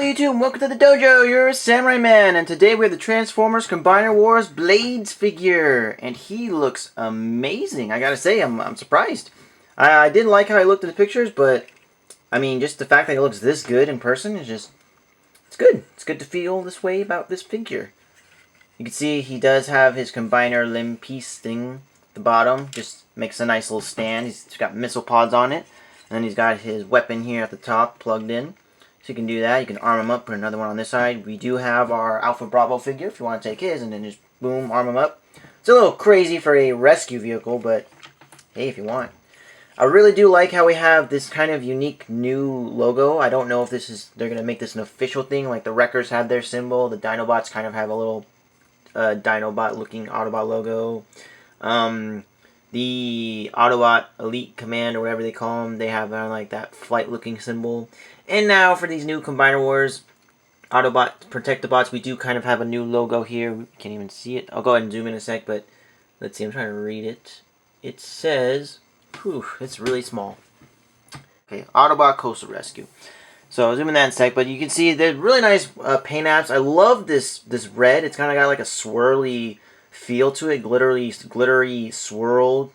YouTube, welcome to the dojo, you're Samurai Man, and today we have the Transformers Combiner Wars Blades figure, and he looks amazing, I gotta say, I'm surprised. I didn't like how he looked in the pictures, but, I mean, just the fact that he looks this good in person is just, it's good. It's good to feel this way about this figure. You can see he does have his combiner limb piece thing at the bottom, just makes a nice little stand. He's got missile pods on it, and then he's got his weapon here at the top plugged in. So you can do that. You can arm him up, put another one on this side. We do have our Alpha Bravo figure if you want to take his, and then just boom, arm him up. It's a little crazy for a rescue vehicle, but hey, if you want. I really do like how we have this kind of unique new logo. I don't know if they're going to make this an official thing, like the Wreckers have their symbol. The Dinobots kind of have a little Dinobot-looking Autobot logo. The Autobot Elite Command, or whatever they call them, they have like that flight-looking symbol. And now for these new Combiner Wars, Autobot Protect-A-Bots, we do kind of have a new logo here. We can't even see it. I'll go ahead and zoom in a sec, but let's see, I'm trying to read it. It says, whew, it's really small. Okay, Autobot Coastal Rescue. So I'll zoom in that in a sec, but you can see they're really nice paint apps. I love this red. It's kind of got like a swirly feel to it, glittery swirled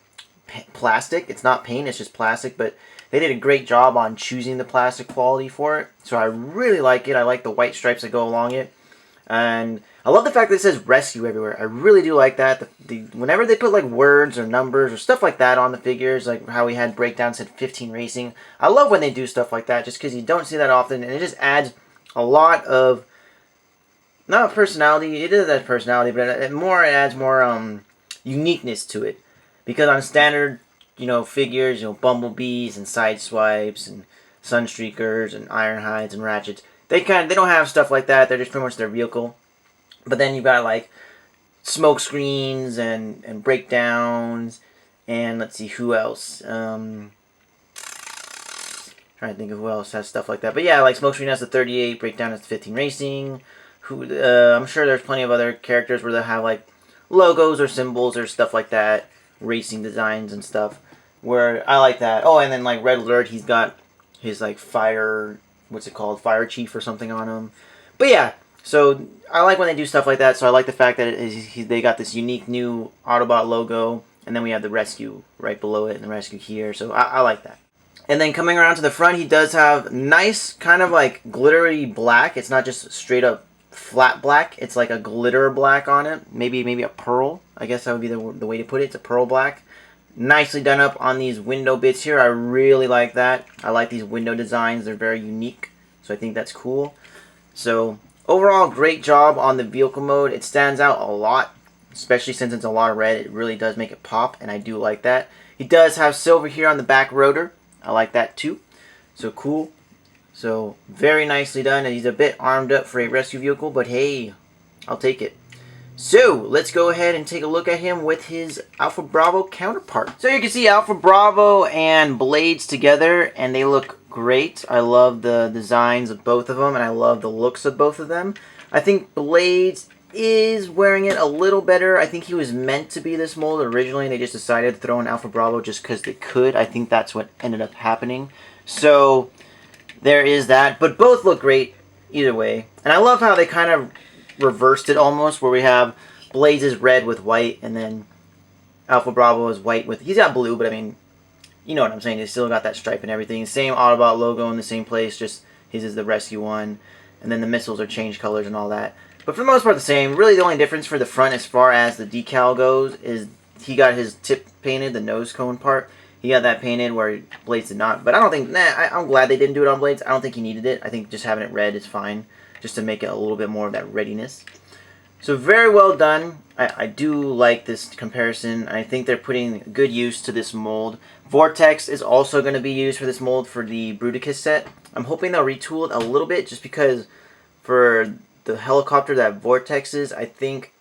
plastic. It's not paint, it's just plastic, but they did a great job on choosing the plastic quality for it. So I really like it. I like the white stripes that go along it. And I love the fact that it says rescue everywhere. I really do like that. Whenever they put like words or numbers or stuff like that on the figures, like how we had breakdown said 15 Racing. I love when they do stuff like that just because you don't see that often, and it just adds a lot of, not personality, it does have personality, but it adds more uniqueness to it. Because on standard, figures, Bumblebees and Sideswipes and Sunstreakers and Ironhides and Ratchets, they don't have stuff like that. They're just pretty much their vehicle. But then you've got like smoke screens and breakdowns, and let's see who else. Trying to think of who else has stuff like that. But yeah, like smoke screen has the 38, breakdown has the 15 Racing. I'm sure there's plenty of other characters where they have like logos or symbols or stuff like that, racing designs and stuff. Where I like that. Oh, and then like Red Alert, he's got his like fire, what's it called, fire chief or something on him. But yeah, so I like when they do stuff like that. So I like the fact that they got this unique new Autobot logo, and then we have the rescue right below it and the rescue here. So I like that. And then coming around to the front, he does have nice kind of like glittery black. It's not just straight up flat black. It's like a glitter black on it. Maybe a pearl. I guess that would be the way to put it. It's a pearl black. Nicely done up on these window bits here. I really like that. I like these window designs. They're very unique. So I think that's cool. So overall, great job on the vehicle mode. It stands out a lot, especially since it's a lot of red. It really does make it pop, and I do like that. He does have silver here on the back rotor. I like that too. So cool. So very nicely done. And he's a bit armed up for a rescue vehicle, but hey, I'll take it. So let's go ahead and take a look at him with his Alpha Bravo counterpart. So you can see Alpha Bravo and Blades together, and they look great. I love the designs of both of them, and I love the looks of both of them. I think Blades is wearing it a little better. I think he was meant to be this mold originally, and they just decided to throw in Alpha Bravo just because they could. I think that's what ended up happening. So there is that, but both look great either way. And I love how they kind of reversed it almost, where we have Blades is red with white, and then Alpha Bravo is white with, he's got blue, but I mean, you know what I'm saying, he's still got that stripe and everything. Same Autobot logo in the same place, just his is the rescue one, and then the missiles are changed colors and all that. But for the most part the same. Really the only difference for the front as far as the decal goes is he got his tip painted, the nose cone part. He got that painted where Blades did not. But I don't think, I'm glad they didn't do it on Blades. I don't think he needed it. I think just having it red is fine, just to make it a little bit more of that readiness. So very well done. I do like this comparison. I think they're putting good use to this mold. Vortex is also going to be used for this mold for the Bruticus set. I'm hoping they'll retool it a little bit, just because for the helicopter that Vortex is, I think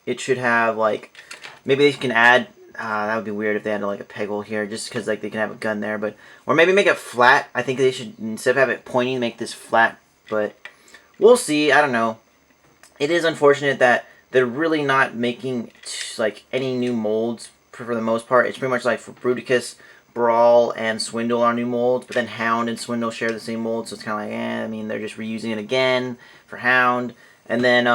it should have like, maybe they can add, that would be weird if they had like a peg hole here, just because like they can have a gun there, but, or maybe make it flat. I think they should, instead of have it pointing, make this flat, but we'll see. I don't know. It is unfortunate that they're really not making like any new molds for the most part. It's pretty much like for Bruticus, Brawl and Swindle are new molds, but then Hound and Swindle share the same mold, so it's kind of like, I mean, they're just reusing it again for Hound. And then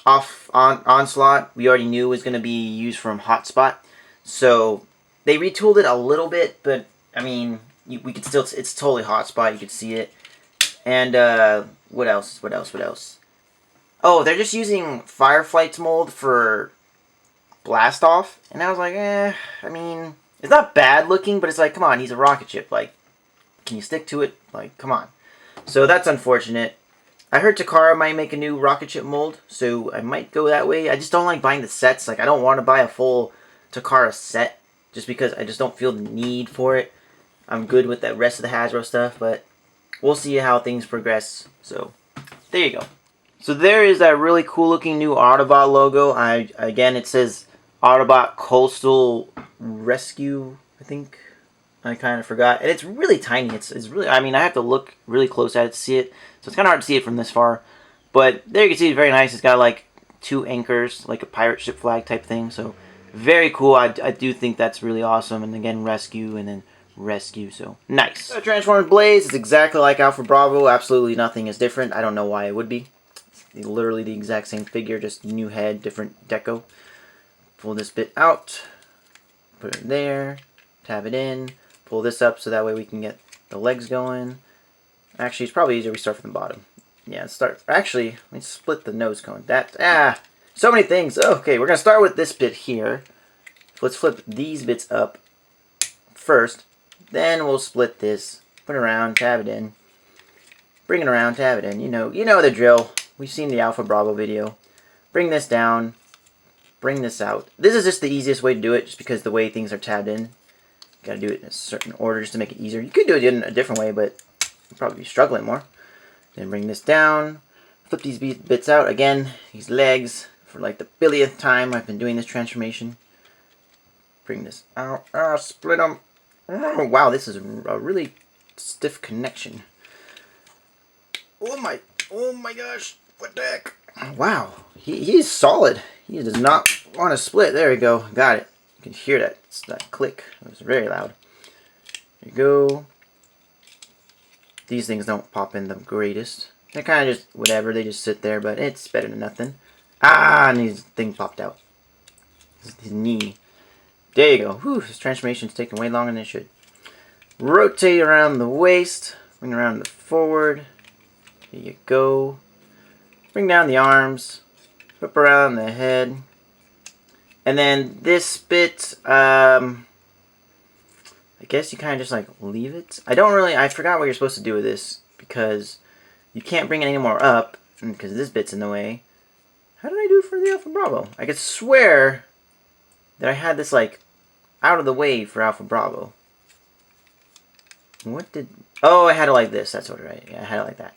Onslaught, we already knew was going to be used from Hotspot, so they retooled it a little bit, but I mean, we could still, it's totally Hotspot, you could see it. And what else? Oh, they're just using Fireflight's mold for Blast Off, and I was like, I mean, it's not bad looking, but it's like, come on, he's a rocket ship, like, can you stick to it? Like, come on. So that's unfortunate. I heard Takara might make a new rocket ship mold, so I might go that way. I just don't like buying the sets. Like, I don't want to buy a full Takara set, just because I just don't feel the need for it. I'm good with the rest of the Hasbro stuff, but we'll see how things progress. So, there you go. So there is that really cool looking new Autobot logo. Again, it says Autobot Coastal Rescue, I think. I kind of forgot. And it's really tiny. It's really, I mean, I have to look really close at it to see it. So it's kind of hard to see it from this far. But there you can see it's very nice. It's got like 2 anchors, like a pirate ship flag type thing. So very cool. I do think that's really awesome. And again, rescue and then rescue. So nice. So Transformers Blaze is exactly like Alpha Bravo. Absolutely nothing is different. I don't know why it would be. It's literally the exact same figure, just new head, different deco. Pull this bit out. Put it there. Tab it in. Pull this up so that way we can get the legs going. Actually, it's probably easier we start from the bottom. Yeah, let's start. Actually, let's split the nose cone. So many things. Okay, we're going to start with this bit here. Let's flip these bits up first. Then we'll split this. Put it around, tab it in. Bring it around, tab it in. You know the drill. We've seen the Alpha Bravo video. Bring this down. Bring this out. This is just the easiest way to do it, just because the way things are tabbed in. Got to do it in a certain order just to make it easier. You could do it in a different way, but you'll probably be struggling more. Then bring this down. Flip these bits out. Again, these legs, for like the billionth time I've been doing this transformation. Bring this out. Split them. Oh, wow, this is a really stiff connection. Oh my gosh. What the heck? Wow, he's solid. He does not want to split. There we go. Got it. You can hear that. It's that click. It was very loud. There you go. These things don't pop in the greatest. They're kind of just whatever. They just sit there, but it's better than nothing. And his thing popped out. His knee. There you go. Whew, this transformation's taking way longer than it should. Rotate around the waist. Bring around the forward. Here you go. Bring down the arms. Whip around the head. And then this bit, I guess you kind of just like leave it. I forgot what you're supposed to do with this, because you can't bring it any more up, because this bit's in the way. How did I do it for the Alpha Bravo? I could swear that I had this like out of the way for Alpha Bravo. Oh, I had it like this. That's what, right? Yeah, I had it like that.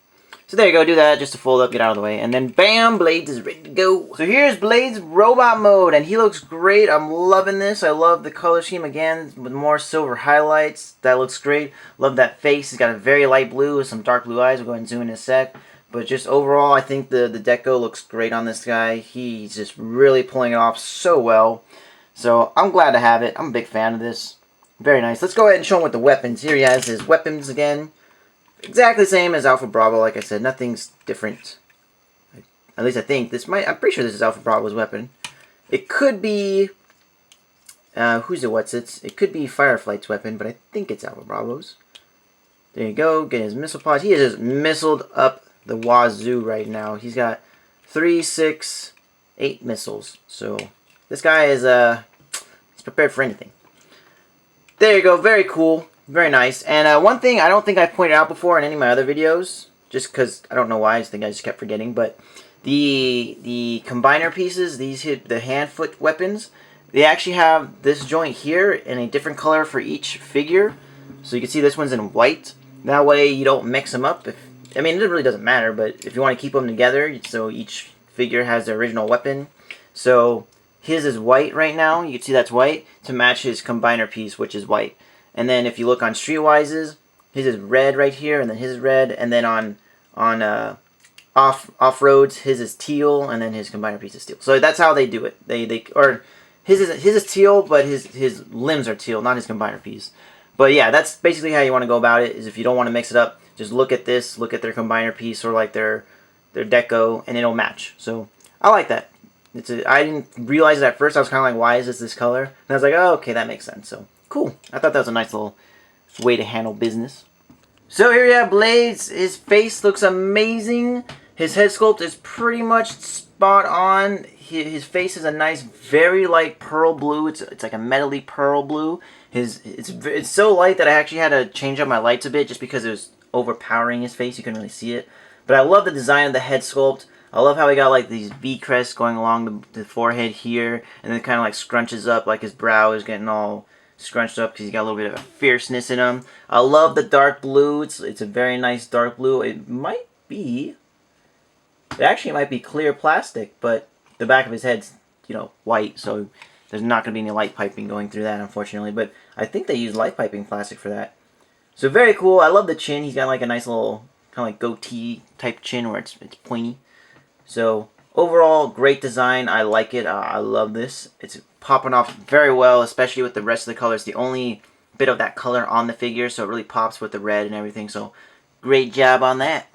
So there you go, do that just to fold up, get out of the way, and then bam, Blades is ready to go. So here's Blades robot mode, and he looks great. I'm loving this. I love the color scheme again with more silver highlights. That looks great. Love that face. He's got a very light blue with some dark blue eyes. We'll go ahead and zoom in a sec. But just overall, I think the deco looks great on this guy. He's just really pulling it off so well. So I'm glad to have it. I'm a big fan of this. Very nice. Let's go ahead and show him with the weapons. Here he has his weapons again. Exactly the same as Alpha Bravo, like I said. Nothing's different. At least I think. I'm pretty sure this is Alpha Bravo's weapon. It could be... It could be Fireflight's weapon, but I think it's Alpha Bravo's. There you go. Get his missile pods. He is just missiled up the wazoo right now. He's got 3, 6, 8 missiles. So, this guy is, he's prepared for anything. There you go. Very cool. Very nice. And one thing I don't think I pointed out before in any of my other videos, just because I don't know why, I just kept forgetting, but the combiner pieces, the hand-foot weapons, they actually have this joint here in a different color for each figure. So you can see this one's in white. That way you don't mix them up. I mean, it really doesn't matter, but if you want to keep them together, so each figure has their original weapon. So his is white right now. You can see that's white to match his combiner piece, which is white. And then if you look on Streetwise's, his is red right here, and then his is red, and then on Off-Roads, his is teal, and then his combiner piece is teal. So that's how they do it. Or his is teal, but his limbs are teal, not his combiner piece. But yeah, that's basically how you want to go about it. Is if you don't want to mix it up, just look at this, look at their combiner piece or like their deco, and it'll match. So I like that. I didn't realize it at first. I was kind of like, why is this color? And I was like, oh, okay, that makes sense. So cool. I thought that was a nice little way to handle business. So here you have Blades. His face looks amazing. His head sculpt is pretty much spot on. His face is a nice, very light pearl blue. It's like a metally pearl blue. It's so light that I actually had to change up my lights a bit just because it was overpowering his face. You couldn't really see it. But I love the design of the head sculpt. I love how he got like these V crests going along the forehead here, and then kind of like scrunches up, like his brow is getting all scrunched up because he's got a little bit of a fierceness in him. I love the dark blue. It's a very nice dark blue. It actually might be clear plastic, but the back of his head's, white, so there's not going to be any light piping going through that, unfortunately. But I think they use light piping plastic for that. So very cool. I love the chin. He's got like a nice little kind of like goatee type chin where it's pointy. So overall, great design. I like it. I love this. It's popping off very well, especially with the rest of the colors. The only bit of that color on the figure, so it really pops with the red and everything. So great job on that.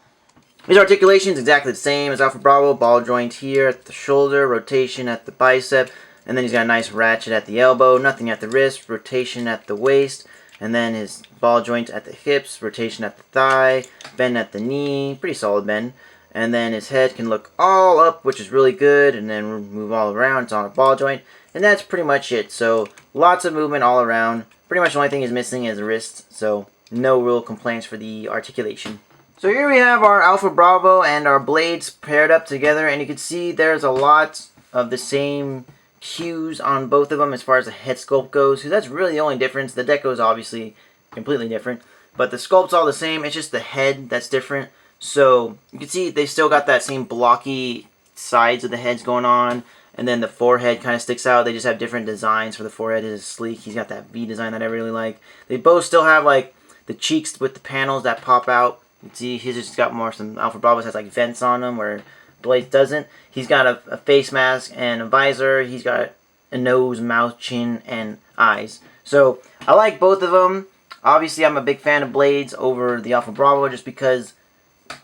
His articulation is exactly the same as Alpha Bravo. Ball joint here at the shoulder, rotation at the bicep, and then he's got a nice ratchet at the elbow, nothing at the wrist, rotation at the waist, and then his ball joint at the hips, rotation at the thigh, bend at the knee, pretty solid bend. And then his head can look all up, which is really good, and then move all around. It's on a ball joint. And that's pretty much it. So lots of movement all around. Pretty much the only thing he's missing is the wrist. So no real complaints for the articulation. So here we have our Alpha Bravo and our Blades paired up together. And you can see there's a lot of the same cues on both of them as far as the head sculpt goes. So that's really the only difference. The deco is obviously completely different. But the sculpt's all the same. It's just the head that's different. So you can see they still got that same blocky sides of the heads going on, and then the forehead kind of sticks out. They just have different designs for the forehead. It is sleek. He's got that V design that I really like. They both still have like the cheeks with the panels that pop out. You can see he's just got more. Some Alpha Bravos has like vents on them where Blades doesn't. He's got a face mask and a visor. He's got a nose, mouth, chin, and eyes. So I like both of them. Obviously, I'm a big fan of Blades over the Alpha Bravo just because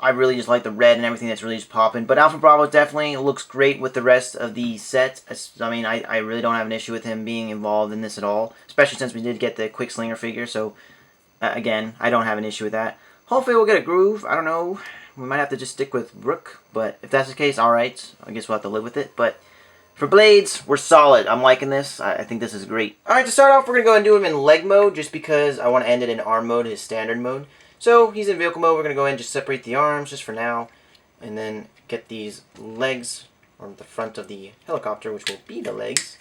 I really just like the red and everything that's really just popping. But Alpha Bravo definitely looks great with the rest of the set. I mean, I really don't have an issue with him being involved in this at all. Especially since we did get the Quick Slinger figure. So, again, I don't have an issue with that. Hopefully we'll get a Groove. I don't know. We might have to just stick with Rook. But if that's the case, alright. I guess we'll have to live with it. But for Blades, we're solid. I'm liking this. I think this is great. Alright, to start off, we're going to go and do him in leg mode. Just because I want to end it in arm mode, his standard mode. So he's in vehicle mode. We're going to go ahead and just separate the arms just for now. And then get these legs on the front of the helicopter, which will be the legs.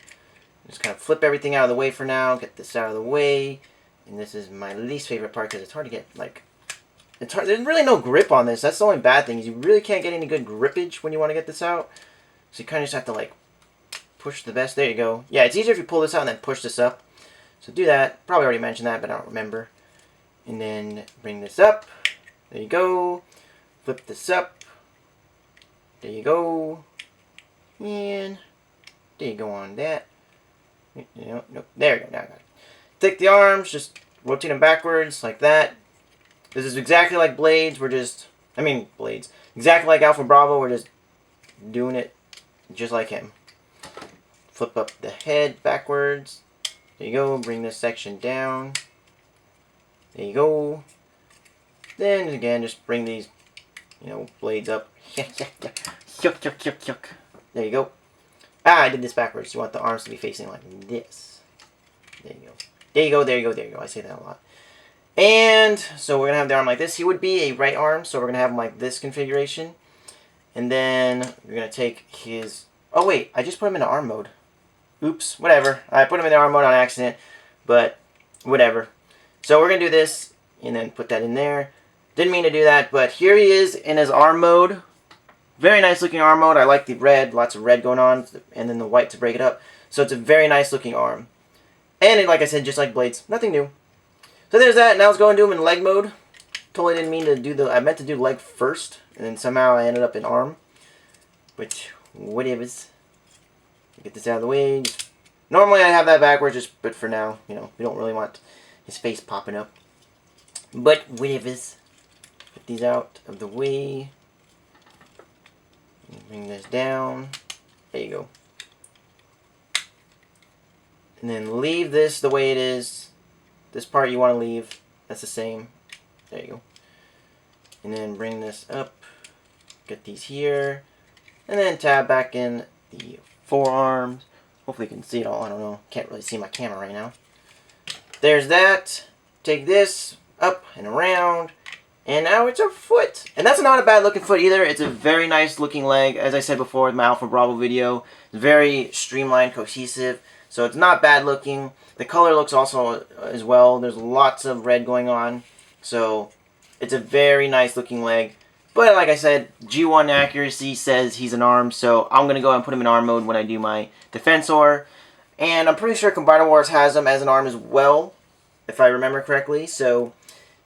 Just kind of flip everything out of the way for now. Get this out of the way. And this is my least favorite part because it's hard to get, like... It's hard. There's really no grip on this. That's the only bad thing. Is you really can't get any good grippage when you want to get this out. So you kind of just have to, like, push the best. There you go. Yeah, it's easier if you pull this out and then push this up. So do that. Probably already mentioned that, but I don't remember. And then bring this up. There you go. Flip this up. There you go. And there you go on that. No, there you go. Now I got it. Take the arms, just rotate them backwards like that. This is exactly like Blades. Blades. Exactly like Alpha Bravo. We're just doing it just like him. Flip up the head backwards. There you go. Bring this section down. There you go. Then again, just bring these, blades up. There you go. I did this backwards. You want the arms to be facing like this. There you go. There you go, there you go, there you go. I say that a lot. And so we're going to have the arm like this. He would be a right arm, so we're going to have him like this configuration. And then we're going to take his... Oh, wait. I just put him in arm mode. Oops. Whatever. I put him in the arm mode on accident. But whatever. So we're going to do this, and then put that in there. Didn't mean to do that, but here he is in his arm mode. Very nice looking arm mode. I like the red, lots of red going on, and then the white to break it up. So it's a very nice looking arm. And like I said, just like Blades, nothing new. So there's that. Now let's go and do him in leg mode. Totally didn't mean to do the... I meant to do leg first, and then somehow I ended up in arm. Which, whatever. Get this out of the way. Just Normally I have that backwards, but for now, you know, we don't really want his face popping up. But whatever. Get these out of the way. Bring this down. There you go. And then leave this the way it is. This part you want to leave. That's the same. There you go. And then bring this up. Get these here. And then tab back in the forearms. Hopefully you can see it all. I don't know. Can't really see my camera right now. There's that. Take this up and around. And now it's a foot. And that's not a bad looking foot either. It's a very nice looking leg. As I said before with my Alpha Bravo video. It's very streamlined, cohesive. So it's not bad looking. The color looks also as well. There's lots of red going on. So it's a very nice looking leg. But like I said, G1 accuracy says he's an arm. So I'm going to go ahead and put him in arm mode when I do my Defensor. And I'm pretty sure Combiner Wars has him as an arm as well, if I remember correctly. So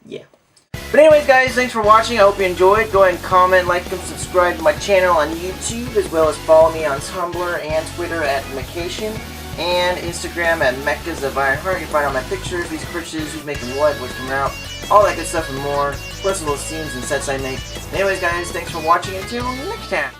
yeah. But anyways guys, thanks for watching. I hope you enjoyed. Go ahead and comment, like, and subscribe to my channel on YouTube, as well as follow me on Tumblr and Twitter at Mechation, and Instagram at Mechas of Ironheart. You can find all my pictures, these purchases, who's making what's coming out, all that good stuff and more, plus little scenes and sets I make. Anyways guys, thanks for watching. Until next time.